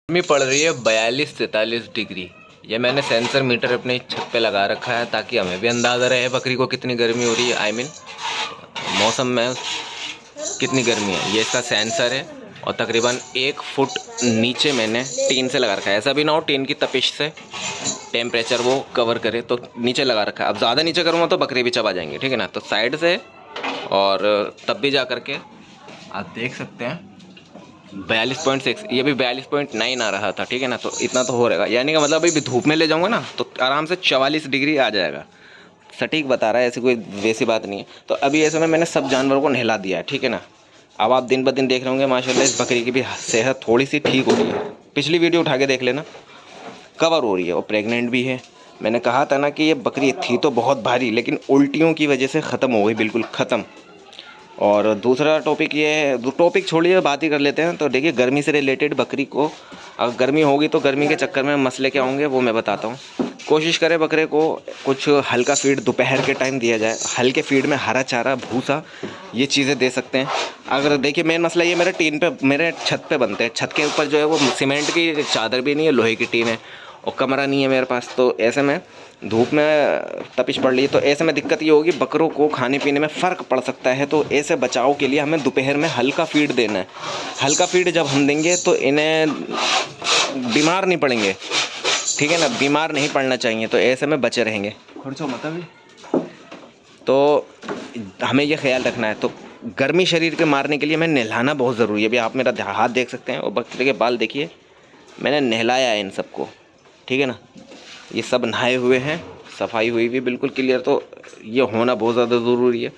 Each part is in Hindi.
गर्मी पड़ रही है 42-43 डिग्री। ये मैंने सेंसर मीटर अपने छत पे लगा रखा है ताकि हमें भी अंदाज़ा रहे बकरी को कितनी गर्मी हो रही है। मौसम में कितनी गर्मी है, ये इसका सेंसर है। और तकरीबन 1 फुट नीचे मैंने टीन से लगा रखा है। ऐसा भी ना हो टीन की तपिश से टेम्परेचर वो कवर करे, तो नीचे लगा रखा है। अब ज़्यादा नीचे करूँगा तो बकरी भी चबा जाएंगी, ठीक है ना। तो साइड से, और तब भी जा करके आप देख सकते हैं 42.6, ये भी 42.9 आ रहा था, ठीक है ना। तो इतना तो हो रहेगा, यानी कि मतलब अभी भी धूप में ले जाऊंगा ना तो आराम से 44 डिग्री आ जाएगा। सटीक बता रहा है, ऐसी कोई वैसी बात नहीं है। तो अभी ऐसे में मैंने सब जानवरों को नहला दिया है, ठीक है ना। अब आप दिन ब दिन देख रहे होंगे माशाल्लाह इस बकरी की भी सेहत थोड़ी सी ठीक हो रही है। पिछली वीडियो उठा के देख लेना, कवर हो रही है और प्रेग्नेंट भी है। मैंने कहा था ना कि ये बकरी थी तो बहुत भारी, लेकिन उल्टियों की वजह से ख़त्म हो गई, बिल्कुल ख़त्म। और दूसरा टॉपिक ये है, टॉपिक छोड़िए बात ही कर लेते हैं। तो देखिए गर्मी से रिलेटेड बकरी को अगर गर्मी होगी तो गर्मी के चक्कर में मसले क्या होंगे वो मैं बताता हूँ। कोशिश करें बकरे को कुछ हल्का फीड दोपहर के टाइम दिया जाए। हल्के फीड में हरा चारा, भूसा, ये चीज़ें दे सकते हैं। अगर देखिए मेन मसला ये मेरे छत पे बनते हैं। छत के ऊपर जो है वो सीमेंट की चादर भी नहीं है, लोहे की टीन है और कमरा नहीं है मेरे पास। तो ऐसे में धूप में तपिश पड़ रही है, तो ऐसे में दिक्कत ये होगी बकरों को खाने पीने में फ़र्क पड़ सकता है। तो ऐसे बचाव के लिए हमें दोपहर में हल्का फीड देना है। हल्का फीड जब हम देंगे तो इन्हें बीमार नहीं पड़ेंगे, ठीक है ना, बीमार नहीं पड़ना चाहिए। तो ऐसे में बचे रहेंगे। तो हमें ये ख्याल रखना है। तो गर्मी शरीर के मारने के लिए हमें नहलाना बहुत ज़रूरी है। अभी आप मेरा हाथ देख सकते हैं और बकरे के बाल देखिए, मैंने नहलाया है इन सबको, ठीक है ना। ये सब नहाए हुए हैं, सफाई हुई हुई बिल्कुल क्लियर। तो ये होना बहुत ज़्यादा ज़रूरी है।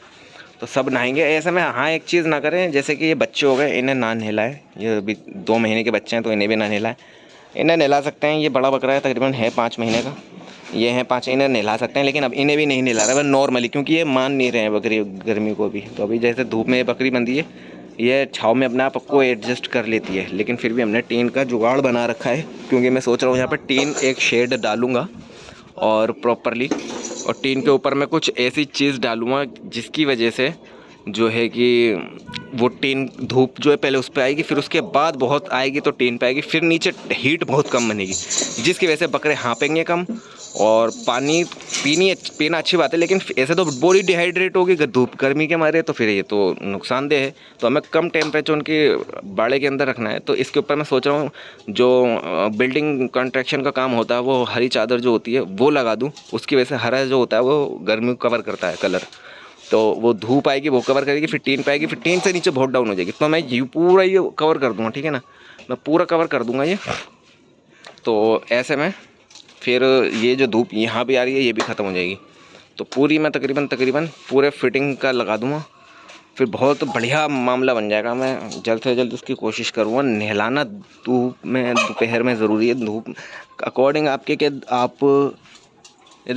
तो सब नहाएंगे ऐसे में। हाँ, एक चीज़ ना करें, जैसे कि ये बच्चे हो गए, इन्हें ना नहलाएं। ये अभी 2 महीने के बच्चे हैं तो इन्हें भी ना नहलाएं। इन्हें नहला सकते हैं, ये बड़ा बकरा है, तकरीबन है 5 महीने का। ये हैं 5, इन्हें नहला सकते हैं, लेकिन अब इन्हें भी नहीं नहला रहा है नॉर्मली, क्योंकि ये मान नहीं रहे हैं बकरी गर्मी को भी। तो अभी जैसे धूप में ये बकरी बंधी है, ये छाँव में अपने आप को एडजस्ट कर लेती है। लेकिन फिर भी हमने टीन का जुगाड़ बना रखा है, क्योंकि मैं सोच रहा हूँ यहाँ पर टीन एक शेड डालूँगा और प्रॉपरली, और टीन के ऊपर मैं कुछ ऐसी चीज़ डालूँगा जिसकी वजह से जो है कि वो टीन धूप जो है पहले उस पर आएगी, फिर उसके बाद बहुत आएगी तो टीन पे आएगी, फिर नीचे हीट बहुत कम बनेगी, जिसकी वजह से बकरे हाँपेंगे कम। और पानी पीना अच्छी बात है, लेकिन ऐसे तो बॉडी डिहाइड्रेट होगी धूप गर्मी के मारे, तो फिर ये तो नुकसानदेह है। तो हमें कम टेम्परेचर उनके बाड़े के अंदर रखना है। तो इसके ऊपर मैं सोच रहा हूँ जो बिल्डिंग कंस्ट्रक्शन का काम होता है वो हरी चादर जो होती है वो लगा दूँ। उसकी वजह से हरा जो होता है वो गर्मी को कवर करता है, कलर। तो वो धूप आएगी वो कवर करेगी, फिर टीन पे आएगी, फिर टीन से नीचे बहुत डाउन हो जाएगी। तो मैं ये पूरा ये कवर कर दूँगा, ठीक है ना, मैं पूरा कवर कर दूँगा ये। तो ऐसे में फिर ये जो धूप यहाँ भी आ रही है ये भी ख़त्म हो जाएगी। तो पूरी मैं तकरीबन पूरे फिटिंग का लगा दूँगा, फिर बहुत बढ़िया मामला बन जाएगा। मैं जल्द से जल्द उसकी कोशिश करूँगा। नहलाना धूप में दोपहर में ज़रूरी है। धूप अकॉर्डिंग आपके कि आप